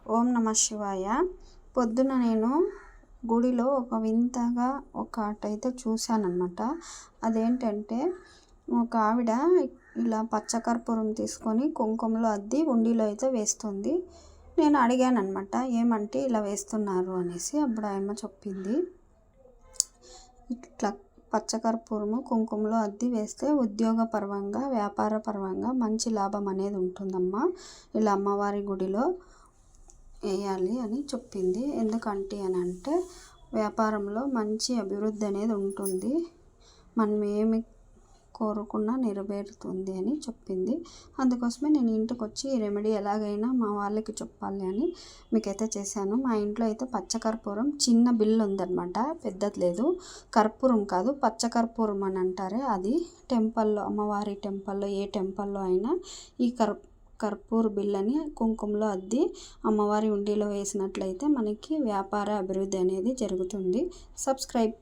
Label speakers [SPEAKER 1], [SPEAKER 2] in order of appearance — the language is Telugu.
[SPEAKER 1] ఓం నమ శివాయ. పొద్దున నేను గుడిలో ఒక వింతగా ఒకటైతే చూశానన్నమాట. అదేంటంటే ఒక ఆవిడ ఇలా పచ్చకర్పూరం తీసుకొని కుంకుమలో అద్ది ఉండిలో అయితే వేస్తుంది. నేను అడిగానన్నమాట, ఏమంటే ఇలా వేస్తున్నారు అనేసి. అప్పుడు ఆయమ్మ చెప్పింది, ఇట్లా పచ్చకర్పూరము కుంకుమలో అద్ది వేస్తే ఉద్యోగపరంగా వ్యాపారపరంగా మంచి లాభం అనేది ఉంటుందమ్మా, ఇలా అమ్మవారి గుడిలో వేయాలి అని చెప్పింది. ఎందుకంటే అని అంటే వ్యాపారంలో మంచి అభివృద్ధి అనేది ఉంటుంది, మనం ఏమి కోరుకున్నా నెరవేరుతుంది అని చెప్పింది. అందుకోసమే నేను ఇంటికి వచ్చి ఈ రెమెడీ ఎలాగైనా మా వాళ్ళకి చెప్పాలి అని మీకైతే చేశాను. మా ఇంట్లో అయితే పచ్చకర్పూరం చిన్న బిల్లు ఉందన్నమాట, పెద్దది లేదు. కర్పూరం కాదు, పచ్చకర్పూరం అని అంటారే అది. టెంపుల్లో, అమ్మవారి టెంపుల్లో, ఏ టెంపుల్లో అయినా ఈ కర్పూర బిళ్ళని కుంకుమలో అద్ది అమ్మవారి ఉండిలో వేసినట్లయితే మనకి వ్యాపార అభివృద్ధి అనేది జరుగుతుంది. సబ్స్క్రైబ్.